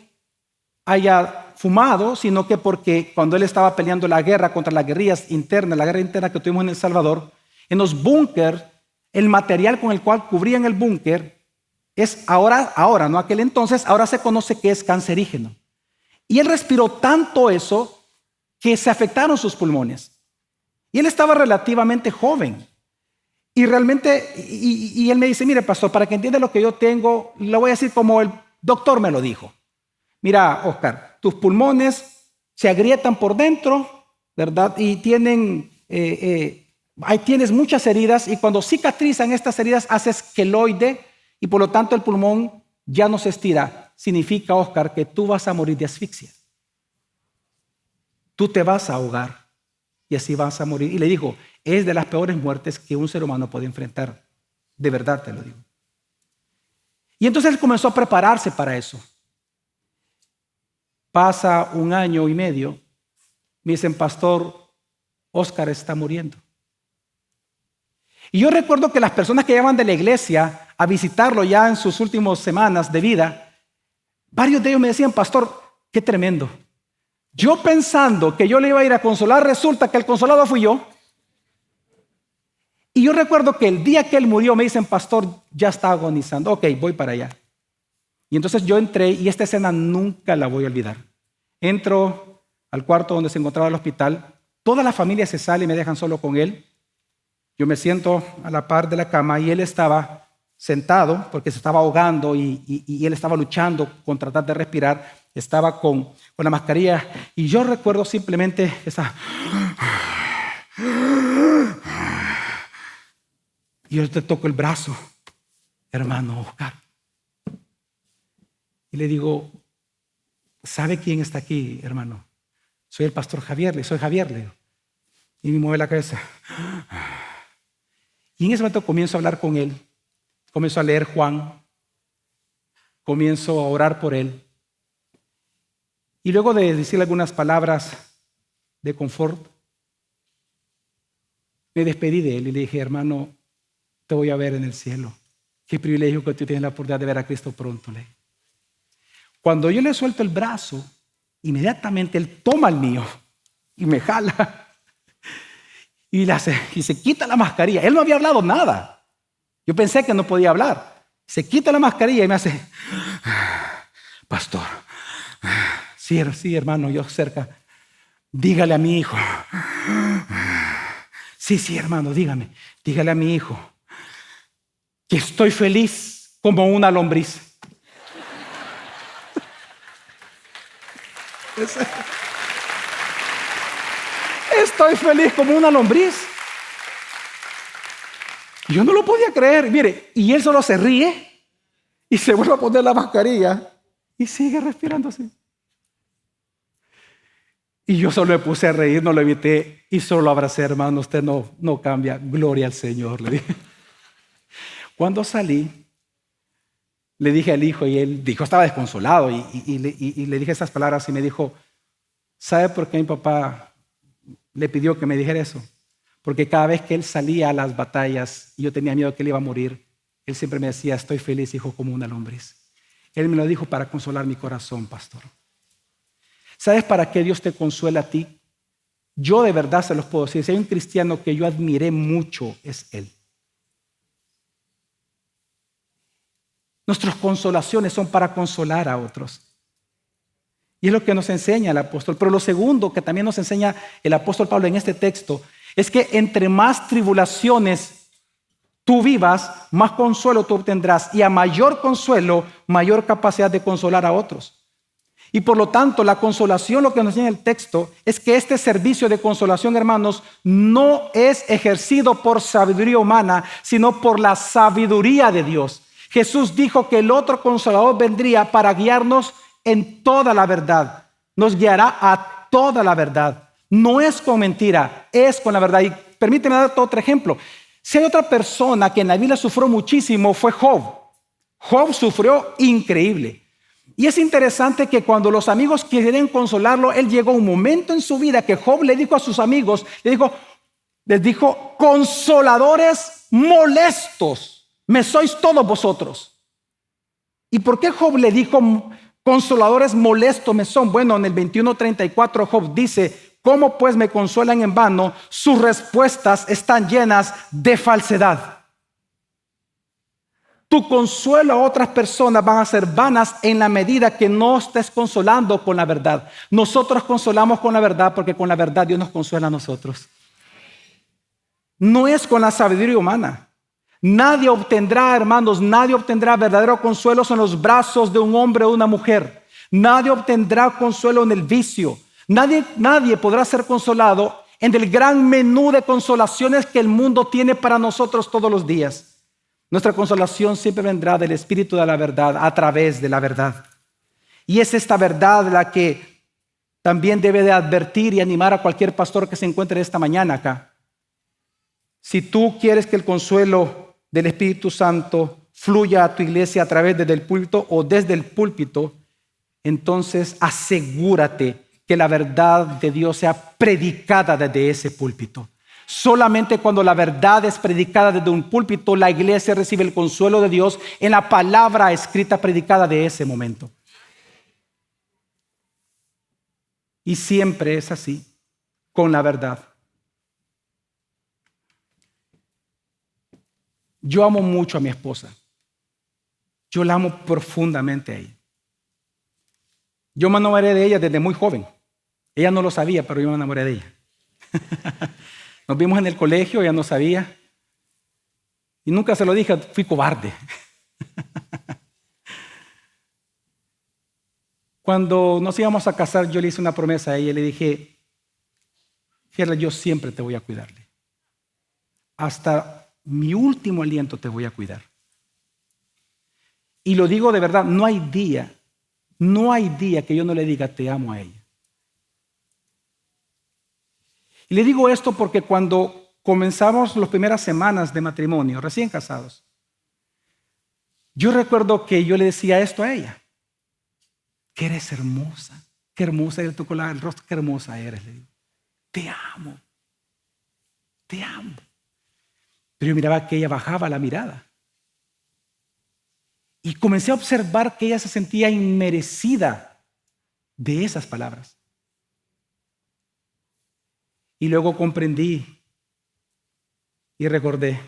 haya fumado, sino que porque cuando él estaba peleando la guerra contra las guerrillas internas, la guerra interna que tuvimos en El Salvador, en los búnkers, el material con el cual cubrían el búnker es ahora, no aquel entonces, ahora se conoce que es cancerígeno. Y él respiró tanto eso que se afectaron sus pulmones. Y él estaba relativamente joven. Y realmente, y él me dice: mire, pastor, para que entienda lo que yo tengo, lo voy a decir como el doctor me lo dijo. Mira, Oscar, tus pulmones se agrietan por dentro, ¿verdad? Y ahí tienes muchas heridas, y cuando cicatrizan estas heridas haces queloide, y por lo tanto el pulmón ya no se estira. Significa, Oscar, que tú vas a morir de asfixia. Tú te vas a ahogar y así vas a morir. Y le dijo: es de las peores muertes que un ser humano puede enfrentar. De verdad te lo digo. Y entonces él comenzó a prepararse para eso. Pasa 1 año y medio. Me dicen: pastor, Oscar está muriendo. Y yo recuerdo que las personas que llegaban de la iglesia a visitarlo ya en sus últimas semanas de vida, varios de ellos me decían: pastor, qué tremendo. Yo pensando que yo le iba a ir a consolar, resulta que el consolado fui yo. Y yo recuerdo que el día que él murió me dicen: pastor, ya está agonizando. Ok, voy para allá. Y entonces yo entré, y esta escena nunca la voy a olvidar. Entro al cuarto donde se encontraba el hospital. Toda la familia se sale y me dejan solo con él. Yo me siento a la par de la cama y él estaba sentado porque se estaba ahogando y él estaba luchando con tratar de respirar. Estaba con la mascarilla, y yo recuerdo simplemente esa... Y yo te toco el brazo: hermano Oscar. Y le digo: ¿sabe quién está aquí, hermano? Soy el pastor Javier, soy Javier, le digo. Y me mueve la cabeza. Y en ese momento comienzo a hablar con él, comienzo a leer Juan, comienzo a orar por él. Y luego de decirle algunas palabras de confort, me despedí de él y le dije: hermano, te voy a ver en el cielo. Qué privilegio que tú tienes la oportunidad de ver a Cristo pronto. Cuando yo le suelto el brazo, inmediatamente él toma el mío y me jala. Y se quita la mascarilla. Él no había hablado nada. Yo pensé que no podía hablar. Se quita la mascarilla y me hace: pastor, sí, hermano, yo cerca. Dígale a mi hijo. Sí, hermano, dígale a mi hijo que estoy feliz como una lombriz. Estoy feliz como una lombriz. Yo no lo podía creer. Mire, y él solo se ríe y se vuelve a poner la mascarilla y sigue respirando así. Y yo solo me puse a reír, no lo evité y solo lo abracé: hermano, usted no cambia. Gloria al Señor, le dije. Cuando salí, le dije al hijo, y él dijo, estaba desconsolado, y le dije esas palabras y me dijo: ¿sabe por qué mi papá le pidió que me dijera eso? Porque cada vez que él salía a las batallas y yo tenía miedo que él iba a morir, él siempre me decía: estoy feliz, hijo, como una lombriz. Él me lo dijo para consolar mi corazón, pastor. ¿Sabes para qué Dios te consuela a ti? Yo de verdad se los puedo decir. Si hay un cristiano que yo admiré mucho, es él. Nuestras consolaciones son para consolar a otros. Y es lo que nos enseña el apóstol. Pero lo segundo que también nos enseña el apóstol Pablo en este texto es que entre más tribulaciones tú vivas, más consuelo tú obtendrás. Y a mayor consuelo, mayor capacidad de consolar a otros. Y por lo tanto, la consolación, lo que nos enseña el texto, es que este servicio de consolación, hermanos, no es ejercido por sabiduría humana, sino por la sabiduría de Dios. Jesús dijo que el otro consolador vendría para guiarnos en toda la verdad. Nos guiará a toda la verdad. No es con mentira, es con la verdad. Y permíteme dar otro ejemplo. Si hay otra persona que en la Biblia sufrió muchísimo, fue Job. Job sufrió increíble. Y es interesante que cuando los amigos querían consolarlo, él llegó a un momento en su vida que Job le dijo a sus amigos, les dijo, consoladores molestos, me sois todos vosotros. ¿Y por qué Job le dijo, consoladores molestos me son? Bueno, en el 21:34 Job dice, ¿cómo pues me consuelan en vano? Sus respuestas están llenas de falsedad. Tu consuelo a otras personas van a ser vanas en la medida que no estés consolando con la verdad. Nosotros consolamos con la verdad porque con la verdad Dios nos consuela a nosotros. No es con la sabiduría humana. Nadie obtendrá, hermanos, nadie obtendrá verdadero consuelo en los brazos de un hombre o una mujer. Nadie obtendrá consuelo en el vicio. Nadie podrá ser consolado en el gran menú de consolaciones que el mundo tiene para nosotros todos los días. Nuestra consolación siempre vendrá del Espíritu de la verdad, a través de la verdad. Y es esta verdad la que también debe de advertir y animar a cualquier pastor que se encuentre esta mañana acá. Si tú quieres que el consuelo del Espíritu Santo fluya a tu iglesia a través del púlpito o desde el púlpito, entonces asegúrate que la verdad de Dios sea predicada desde ese púlpito. Solamente cuando la verdad es predicada desde un púlpito, la iglesia recibe el consuelo de Dios en la palabra escrita predicada de ese momento. Y siempre es así, con la verdad. Yo amo mucho a mi esposa. Yo la amo profundamente a ella. Yo me enamoré de ella desde muy joven. Ella no lo sabía, pero yo me enamoré de ella. Nos vimos en el colegio, ella no sabía. Y nunca se lo dije, fui cobarde. Cuando nos íbamos a casar, yo le hice una promesa a ella y le dije, fíjate, yo siempre te voy a cuidarle. Hasta mi último aliento te voy a cuidar. Y lo digo de verdad, no hay día que yo no le diga te amo a ella. Y le digo esto porque cuando comenzamos las primeras semanas de matrimonio, recién casados, yo recuerdo que yo le decía esto a ella, que eres hermosa, qué hermosa eres tú con el rostro, qué hermosa eres, le digo, te amo, te amo. Pero yo miraba que ella bajaba la mirada y comencé a observar que ella se sentía inmerecida de esas palabras. Y luego comprendí y recordé.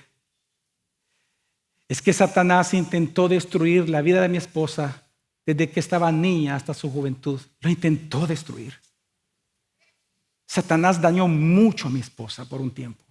Es que Satanás intentó destruir la vida de mi esposa desde que estaba niña hasta su juventud. Lo intentó destruir. Satanás dañó mucho a mi esposa por un tiempo.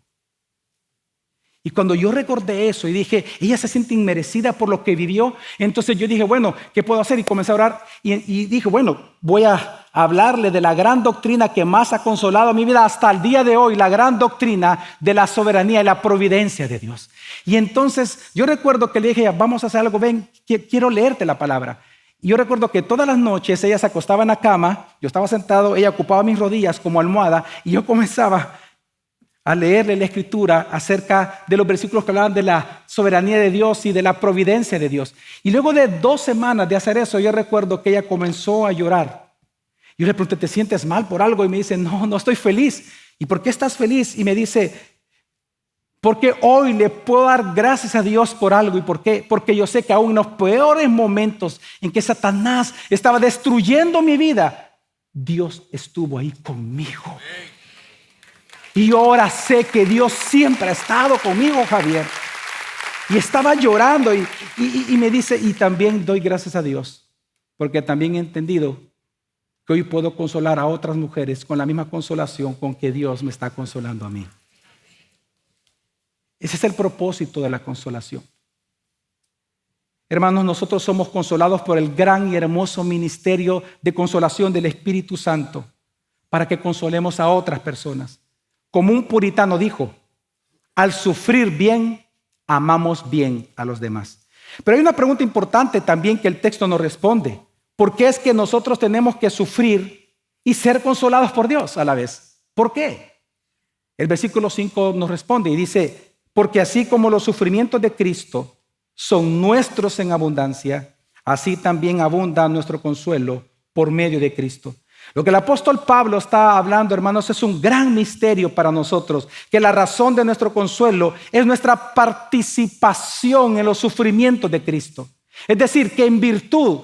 Y cuando yo recordé eso y dije, ella se siente inmerecida por lo que vivió, entonces yo dije, bueno, ¿qué puedo hacer? Y comencé a orar y dije, bueno, voy a hablarle de la gran doctrina que más ha consolado mi vida hasta el día de hoy, la gran doctrina de la soberanía y la providencia de Dios. Y entonces yo recuerdo que le dije, vamos a hacer algo, ven, quiero leerte la palabra. Y yo recuerdo que todas las noches ella se acostaba en la cama, yo estaba sentado, ella ocupaba mis rodillas como almohada y yo comenzaba a leerle la escritura acerca de los versículos que hablaban de la soberanía de Dios y de la providencia de Dios. Y luego de 2 semanas de hacer eso, yo recuerdo que ella comenzó a llorar. Yo le pregunté, ¿te sientes mal por algo? Y me dice, no estoy feliz. ¿Y por qué estás feliz? Y me dice, porque hoy le puedo dar gracias a Dios por algo. ¿Y por qué? Porque yo sé que aún en los peores momentos en que Satanás estaba destruyendo mi vida, Dios estuvo ahí conmigo. Y yo ahora sé que Dios siempre ha estado conmigo, Javier. Y estaba llorando y me dice, y también doy gracias a Dios, porque también he entendido que hoy puedo consolar a otras mujeres con la misma consolación con que Dios me está consolando a mí. Ese es el propósito de la consolación. Hermanos, nosotros somos consolados por el gran y hermoso ministerio de consolación del Espíritu Santo para que consolemos a otras personas. Como un puritano dijo, al sufrir bien, amamos bien a los demás. Pero hay una pregunta importante también que el texto nos responde. ¿Por qué es que nosotros tenemos que sufrir y ser consolados por Dios a la vez? ¿Por qué? El versículo 5 nos responde y dice, porque así como los sufrimientos de Cristo son nuestros en abundancia, así también abunda nuestro consuelo por medio de Cristo. Lo que el apóstol Pablo está hablando, hermanos, es un gran misterio para nosotros, que la razón de nuestro consuelo es nuestra participación en los sufrimientos de Cristo. Es decir, que en virtud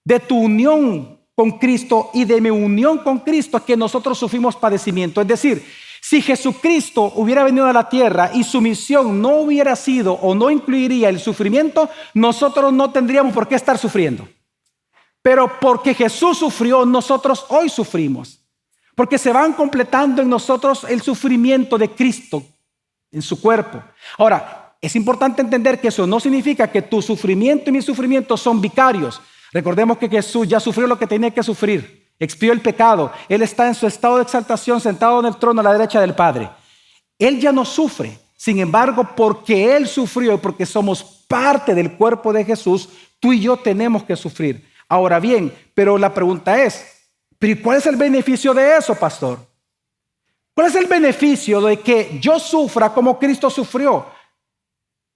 de tu unión con Cristo y de mi unión con Cristo es que nosotros sufrimos padecimiento. Es decir, si Jesucristo hubiera venido a la tierra y su misión no hubiera sido o no incluiría el sufrimiento, nosotros no tendríamos por qué estar sufriendo. Pero porque Jesús sufrió, nosotros hoy sufrimos. Porque se van completando en nosotros el sufrimiento de Cristo en su cuerpo. Ahora, es importante entender que eso no significa que tu sufrimiento y mi sufrimiento son vicarios. Recordemos que Jesús ya sufrió lo que tenía que sufrir. Expió el pecado. Él está en su estado de exaltación, sentado en el trono a la derecha del Padre. Él ya no sufre. Sin embargo, porque Él sufrió y porque somos parte del cuerpo de Jesús, tú y yo tenemos que sufrir. Ahora bien, pero la pregunta es, ¿pero cuál es el beneficio de eso, pastor? ¿Cuál es el beneficio de que yo sufra como Cristo sufrió?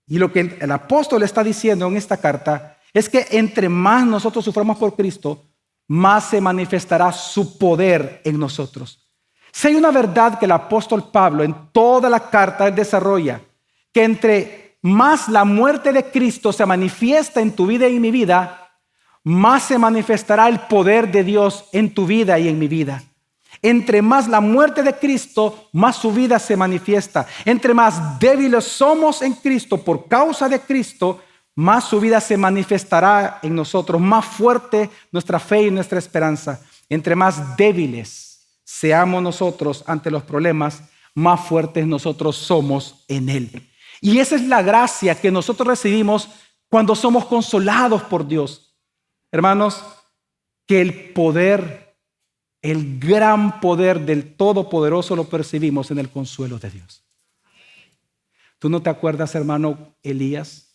Y lo que el apóstol está diciendo en esta carta es que entre más nosotros suframos por Cristo, más se manifestará su poder en nosotros. Si hay una verdad que el apóstol Pablo en toda la carta él desarrolla, que entre más la muerte de Cristo se manifiesta en tu vida y en mi vida, más se manifestará el poder de Dios en tu vida y en mi vida. Entre más la muerte de Cristo, más su vida se manifiesta. Entre más débiles somos en Cristo por causa de Cristo, más su vida se manifestará en nosotros, más fuerte nuestra fe y nuestra esperanza. Entre más débiles seamos nosotros ante los problemas, más fuertes nosotros somos en Él. Y esa es la gracia que nosotros recibimos cuando somos consolados por Dios. Hermanos, que el poder, el gran poder del Todopoderoso lo percibimos en el consuelo de Dios. ¿Tú no te acuerdas, hermano Elías?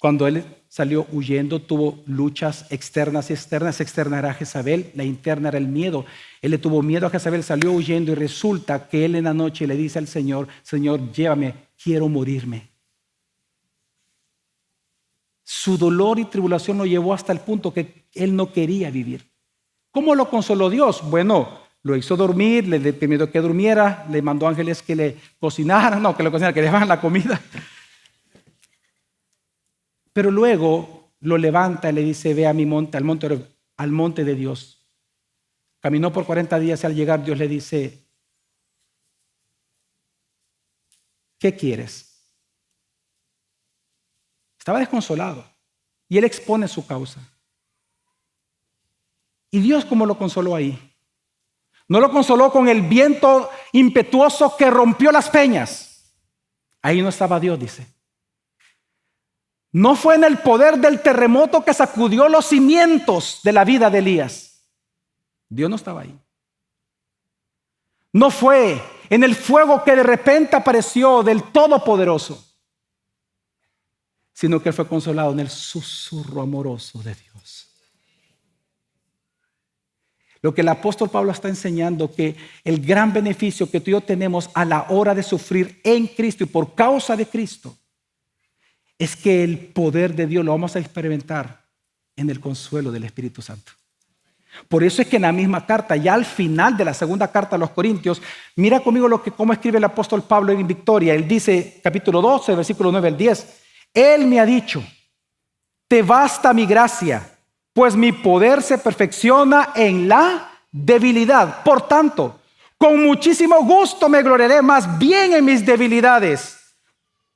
Cuando él salió huyendo, tuvo luchas externas y externas. Externa era Jezabel, la interna era el miedo. Él le tuvo miedo a Jezabel, salió huyendo y resulta que él en la noche le dice al Señor, Señor, llévame, quiero morirme. Su dolor y tribulación lo llevó hasta el punto que él no quería vivir. ¿Cómo lo consoló Dios? Bueno, lo hizo dormir, le permitió que durmiera, le mandó ángeles que le cocinaran, que le llevaran la comida. Pero luego lo levanta y le dice, ve a mi monte, al monte de Dios. Caminó por 40 días y al llegar Dios le dice, ¿qué quieres? Estaba desconsolado y él expone su causa. ¿Y Dios cómo lo consoló ahí? No lo consoló con el viento impetuoso que rompió las peñas. Ahí no estaba Dios, dice. No fue en el poder del terremoto que sacudió los cimientos de la vida de Elías. Dios no estaba ahí. No fue en el fuego que de repente apareció del Todopoderoso, sino que él fue consolado en el susurro amoroso de Dios. Lo que el apóstol Pablo está enseñando, que el gran beneficio que tú y yo tenemos a la hora de sufrir en Cristo y por causa de Cristo, es que el poder de Dios lo vamos a experimentar en el consuelo del Espíritu Santo. Por eso es que en la misma carta, ya al final de la segunda carta a los Corintios, mira conmigo cómo escribe el apóstol Pablo en Victoria. Él dice, capítulo 12, versículo 9 al 10, Él me ha dicho, te basta mi gracia, pues mi poder se perfecciona en la debilidad. Por tanto, con muchísimo gusto me gloriaré más bien en mis debilidades,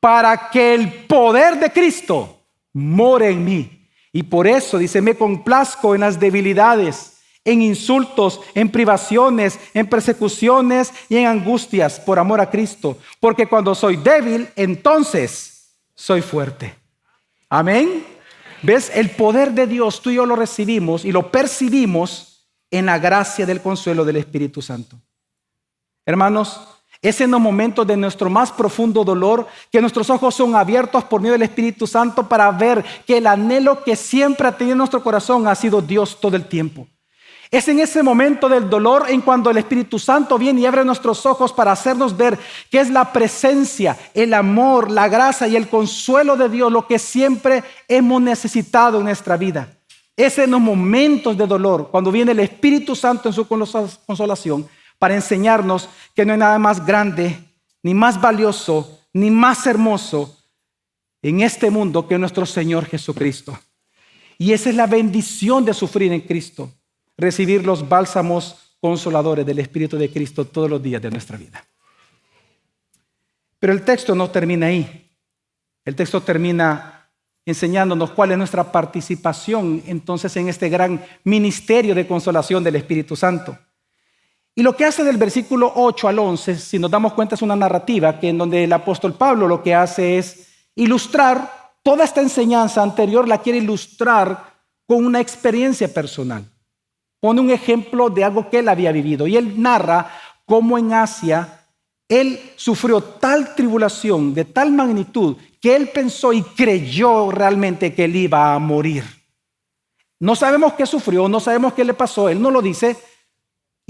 para que el poder de Cristo more en mí. Y por eso, dice, me complazco en las debilidades, en insultos, en privaciones, en persecuciones y en angustias por amor a Cristo. Porque cuando soy débil, entonces soy fuerte. Amén. ¿Ves? El poder de Dios, tú y yo lo recibimos y lo percibimos en la gracia del consuelo del Espíritu Santo. Hermanos, es en los momentos de nuestro más profundo dolor que nuestros ojos son abiertos por medio del Espíritu Santo para ver que el anhelo que siempre ha tenido en nuestro corazón ha sido Dios todo el tiempo. Es en ese momento del dolor en cuando el Espíritu Santo viene y abre nuestros ojos para hacernos ver que es la presencia, el amor, la gracia y el consuelo de Dios lo que siempre hemos necesitado en nuestra vida. Es en los momentos de dolor cuando viene el Espíritu Santo en su consolación para enseñarnos que no hay nada más grande, ni más valioso, ni más hermoso en este mundo que nuestro Señor Jesucristo. Y esa es la bendición de sufrir en Cristo, recibir los bálsamos consoladores del Espíritu de Cristo todos los días de nuestra vida. Pero el texto no termina ahí. El texto termina enseñándonos cuál es nuestra participación entonces en este gran ministerio de consolación del Espíritu Santo. Y lo que hace del versículo 8 al 11, si nos damos cuenta, es una narrativa que en donde el apóstol Pablo lo que hace es ilustrar toda esta enseñanza anterior, la quiere ilustrar con una experiencia personal. Pone un ejemplo de algo que él había vivido y él narra cómo en Asia él sufrió tal tribulación de tal magnitud que él pensó y creyó realmente que él iba a morir. No sabemos qué sufrió, no sabemos qué le pasó, él no lo dice.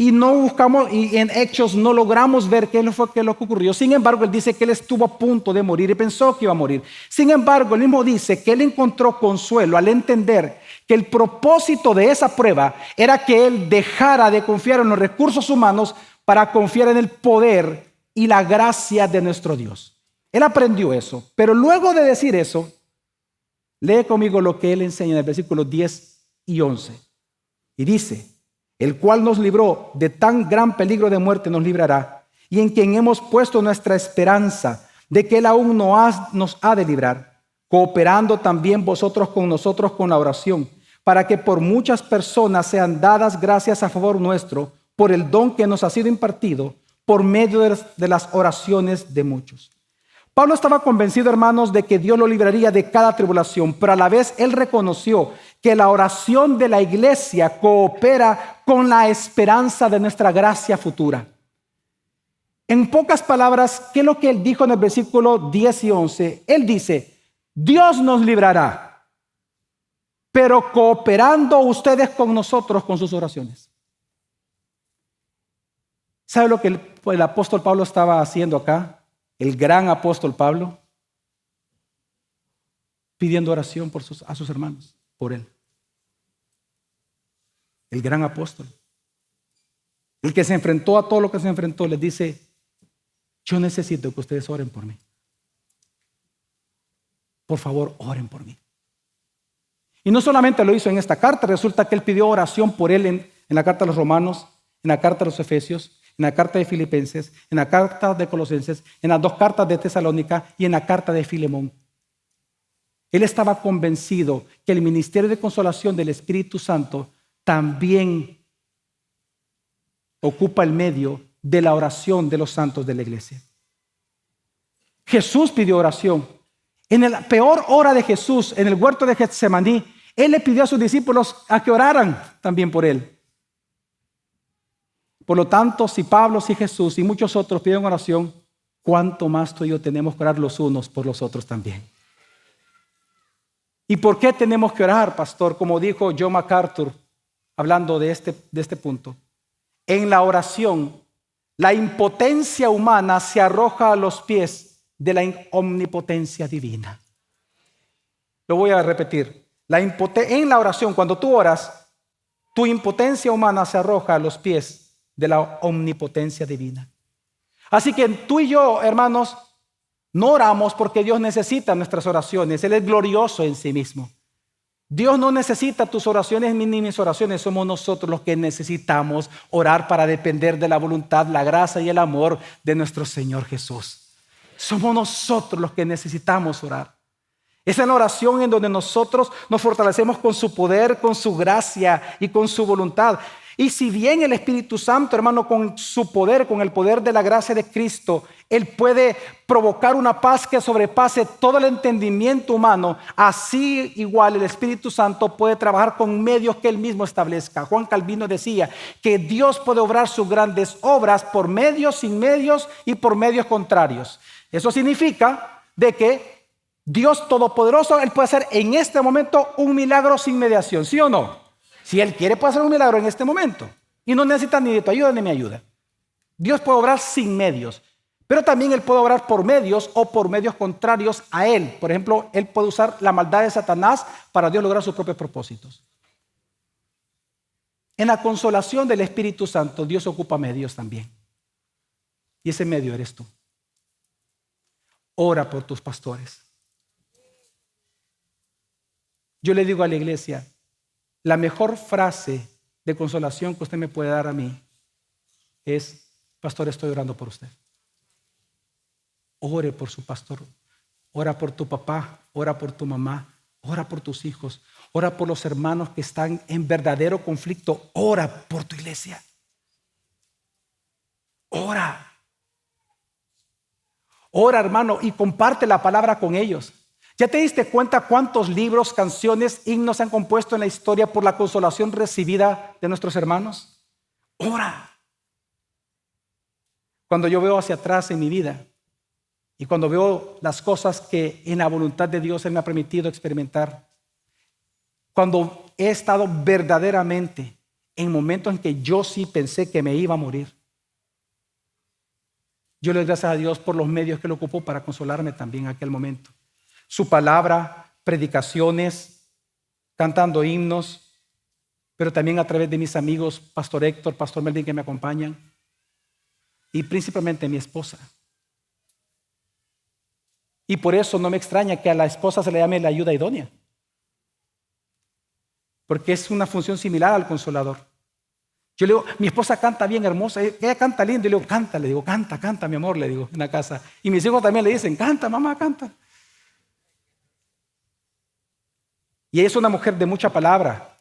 Y no buscamos, y en Hechos no logramos ver qué fue lo que ocurrió. Sin embargo, él dice que él estuvo a punto de morir y pensó que iba a morir. Sin embargo, él mismo dice que él encontró consuelo al entender que el propósito de esa prueba era que él dejara de confiar en los recursos humanos para confiar en el poder y la gracia de nuestro Dios. Él aprendió eso. Pero luego de decir eso, lee conmigo lo que él enseña en el versículo 10 y 11. Y dice: el cual nos libró de tan gran peligro de muerte, nos librará, y en quien hemos puesto nuestra esperanza de que él aún nos ha de librar, cooperando también vosotros con nosotros con la oración, para que por muchas personas sean dadas gracias a favor nuestro, por el don que nos ha sido impartido, por medio de las oraciones de muchos. Pablo estaba convencido, hermanos, de que Dios lo libraría de cada tribulación, pero a la vez él reconoció que la oración de la iglesia coopera con la esperanza de nuestra gracia futura. En pocas palabras, ¿qué es lo que él dijo en el versículo 10 y 11? Él dice: Dios nos librará, pero cooperando ustedes con nosotros con sus oraciones. ¿Sabe lo que el apóstol Pablo estaba haciendo acá? El gran apóstol Pablo, pidiendo oración a sus hermanos, por él. El gran apóstol, el que se enfrentó a todo lo que se enfrentó, les dice: yo necesito que ustedes oren por mí. Por favor, oren por mí. Y no solamente lo hizo en esta carta, resulta que él pidió oración por él en la carta a los Romanos, en la carta a los Efesios, en la carta de Filipenses, en la carta de Colosenses, en las dos cartas de Tesalónica y en la carta de Filemón. Él estaba convencido que el ministerio de consolación del Espíritu Santo también ocupa el medio de la oración de los santos de la iglesia. Jesús pidió oración. En la peor hora de Jesús, en el huerto de Getsemaní, él le pidió a sus discípulos a que oraran también por él. Por lo tanto, si Pablo, si Jesús y muchos otros piden oración, ¿cuánto más tú y yo tenemos que orar los unos por los otros también? ¿Y por qué tenemos que orar, pastor? Como dijo John MacArthur, hablando de este punto. En la oración, la impotencia humana se arroja a los pies de la omnipotencia divina. Lo voy a repetir. En la oración, cuando tú oras, tu impotencia humana se arroja a los pies de la omnipotencia divina. Así que tú y yo, hermanos, no oramos porque Dios necesita nuestras oraciones. Él es glorioso en sí mismo. Dios no necesita tus oraciones ni mis oraciones. Somos nosotros los que necesitamos orar para depender de la voluntad, la gracia y el amor de nuestro Señor Jesús. Somos nosotros los que necesitamos orar. Es en la oración en donde nosotros nos fortalecemos con su poder, con su gracia y con su voluntad. Y si bien el Espíritu Santo, hermano, con su poder, con el poder de la gracia de Cristo, Él puede provocar una paz que sobrepase todo el entendimiento humano, así igual el Espíritu Santo puede trabajar con medios que Él mismo establezca. Juan Calvino decía que Dios puede obrar sus grandes obras por medios, sin medios y por medios contrarios. Eso significa de que Dios Todopoderoso, Él puede hacer en este momento un milagro sin mediación, ¿sí o no? Si Él quiere, puede hacer un milagro en este momento. Y no necesita ni de tu ayuda ni mi ayuda. Dios puede obrar sin medios. Pero también Él puede obrar por medios o por medios contrarios a Él. Por ejemplo, Él puede usar la maldad de Satanás para Dios lograr sus propios propósitos. En la consolación del Espíritu Santo, Dios ocupa medios también. Y ese medio eres tú. Ora por tus pastores. Yo le digo a la iglesia, la mejor frase de consolación que usted me puede dar a mí es: pastor, estoy orando por usted. Ore por su pastor. Ora por tu papá, ora por tu mamá, ora por tus hijos, ora por los hermanos que están en verdadero conflicto. Ora por tu iglesia. Ora. Ora, hermano, y comparte la palabra con ellos. ¿Ya te diste cuenta cuántos libros, canciones, himnos se han compuesto en la historia por la consolación recibida de nuestros hermanos? Ora. Cuando yo veo hacia atrás en mi vida y cuando veo las cosas que en la voluntad de Dios Él me ha permitido experimentar, cuando he estado verdaderamente en momentos en que yo sí pensé que me iba a morir, yo le doy gracias a Dios por los medios que Él ocupó para consolarme también en aquel momento. Su palabra, predicaciones, cantando himnos, pero también a través de mis amigos, Pastor Héctor, Pastor Melvin, que me acompañan, y principalmente mi esposa. Y por eso no me extraña que a la esposa se le llame la ayuda idónea, porque es una función similar al consolador. Yo le digo, mi esposa canta bien hermosa, ella canta lindo, y le digo, canta, canta, mi amor, le digo, en la casa. Y mis hijos también le dicen, canta, mamá, canta. Y ella es una mujer de mucha palabra.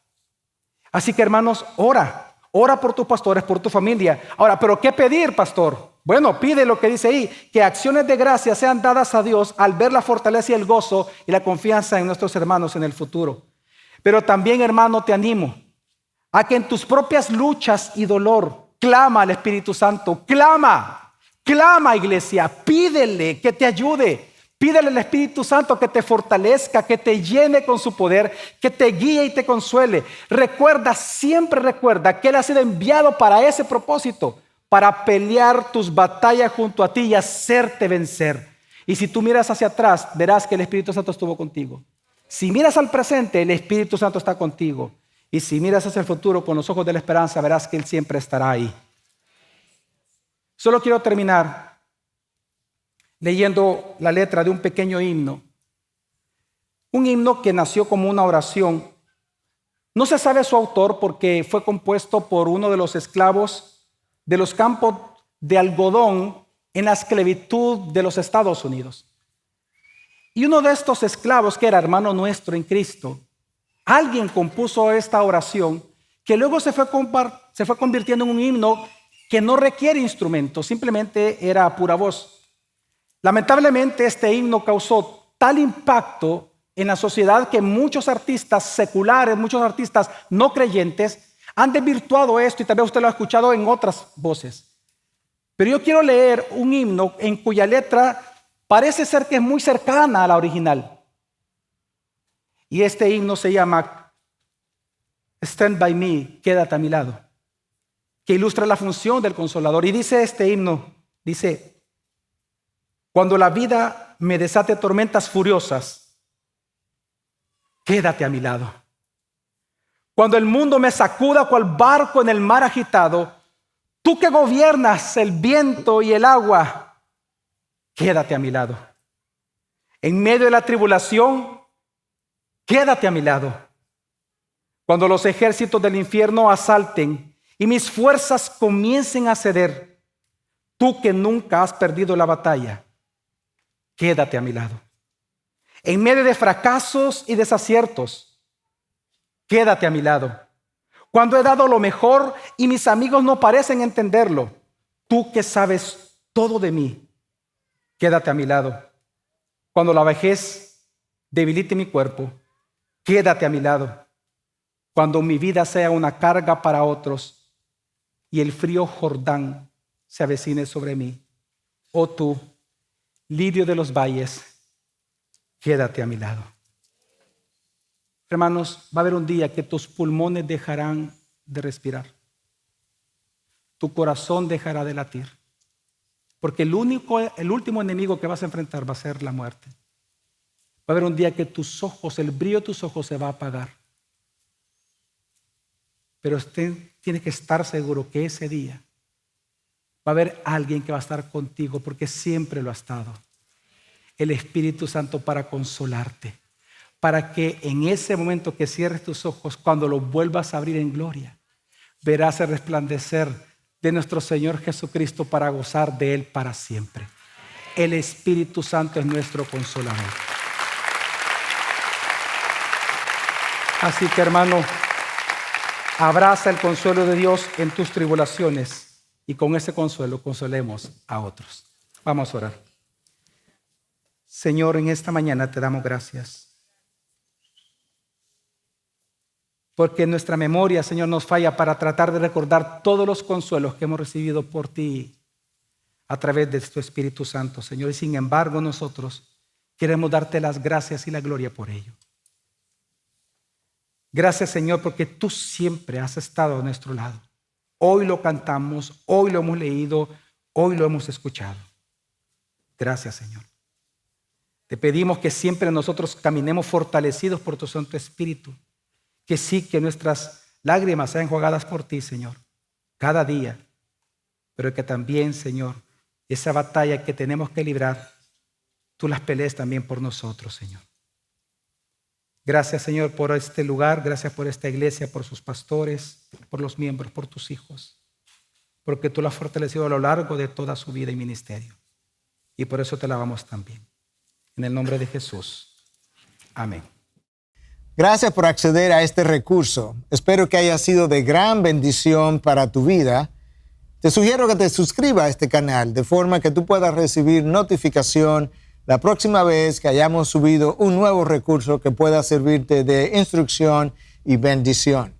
Así que, hermanos, ora por tus pastores, por tu familia. Ahora, ¿pero qué pedir, pastor? Bueno, pide lo que dice ahí, que acciones de gracia sean dadas a Dios al ver la fortaleza y el gozo y la confianza en nuestros hermanos en el futuro. Pero también, hermano, te animo a que en tus propias luchas y dolor, clama al Espíritu Santo, clama, iglesia, pídele que te ayude. Pídele al Espíritu Santo que te fortalezca, que te llene con su poder, que te guíe y te consuele. Siempre recuerda que Él ha sido enviado para ese propósito, para pelear tus batallas junto a ti y hacerte vencer. Y si tú miras hacia atrás, verás que el Espíritu Santo estuvo contigo. Si miras al presente, el Espíritu Santo está contigo. Y si miras hacia el futuro con los ojos de la esperanza, verás que Él siempre estará ahí. Solo quiero terminar leyendo la letra de un pequeño himno. Un himno que nació como una oración. No se sabe su autor porque fue compuesto por uno de los esclavos de los campos de algodón en la esclavitud de los Estados Unidos. Y uno de estos esclavos, que era hermano nuestro en Cristo, alguien compuso esta oración que luego se fue convirtiendo en un himno que no requiere instrumentos, simplemente era pura voz. Lamentablemente este himno causó tal impacto en la sociedad que muchos artistas seculares, muchos artistas no creyentes han desvirtuado esto, y tal vez usted lo ha escuchado en otras voces. Pero yo quiero leer un himno en cuya letra parece ser que es muy cercana a la original. Y este himno se llama Stand by Me, quédate a mi lado, que ilustra la función del consolador. Y dice este himno, dice: cuando la vida me desate tormentas furiosas, quédate a mi lado. Cuando el mundo me sacuda cual barco en el mar agitado, tú que gobiernas el viento y el agua, quédate a mi lado. En medio de la tribulación, quédate a mi lado. Cuando los ejércitos del infierno asalten y mis fuerzas comiencen a ceder, tú que nunca has perdido la batalla, quédate a mi lado. En medio de fracasos y desaciertos, quédate a mi lado. Cuando he dado lo mejor y mis amigos no parecen entenderlo. Tú que sabes todo de mí, quédate a mi lado. Cuando la vejez debilite mi cuerpo, quédate a mi lado. Cuando mi vida sea una carga para otros y el frío Jordán se avecine sobre mí. Oh tú, lirio de los valles, quédate a mi lado. Hermanos, va a haber un día que tus pulmones dejarán de respirar. Tu corazón dejará de latir. Porque el último enemigo que vas a enfrentar va a ser la muerte. Va a haber un día que tus ojos, el brillo de tus ojos se va a apagar. Pero usted tiene que estar seguro que ese día va a haber alguien que va a estar contigo, porque siempre lo ha estado. El Espíritu Santo para consolarte, para que en ese momento que cierres tus ojos, cuando los vuelvas a abrir en gloria, verás el resplandecer de nuestro Señor Jesucristo para gozar de Él para siempre. El Espíritu Santo es nuestro consolador. Así que, hermano, abraza el consuelo de Dios en tus tribulaciones y con ese consuelo consolemos a otros. Vamos a orar. Señor, en esta mañana te damos gracias. Porque nuestra memoria, Señor, nos falla para tratar de recordar todos los consuelos que hemos recibido por ti a través de tu Espíritu Santo, Señor. Y sin embargo, nosotros queremos darte las gracias y la gloria por ello. Gracias, Señor, porque tú siempre has estado a nuestro lado. Hoy lo cantamos, hoy lo hemos leído, hoy lo hemos escuchado. Gracias, Señor. Te pedimos que siempre nosotros caminemos fortalecidos por tu Santo Espíritu. Que sí, que nuestras lágrimas sean enjuagadas por ti, Señor, cada día. Pero que también, Señor, esa batalla que tenemos que librar, tú las pelees también por nosotros, Señor. Gracias, Señor, por este lugar. Gracias por esta iglesia, por sus pastores, por los miembros, por tus hijos. Porque tú la has fortalecido a lo largo de toda su vida y ministerio. Y por eso te alabamos también. En el nombre de Jesús. Amén. Gracias por acceder a este recurso. Espero que haya sido de gran bendición para tu vida. Te sugiero que te suscribas a este canal de forma que tú puedas recibir notificación la próxima vez que hayamos subido un nuevo recurso que pueda servirte de instrucción y bendición.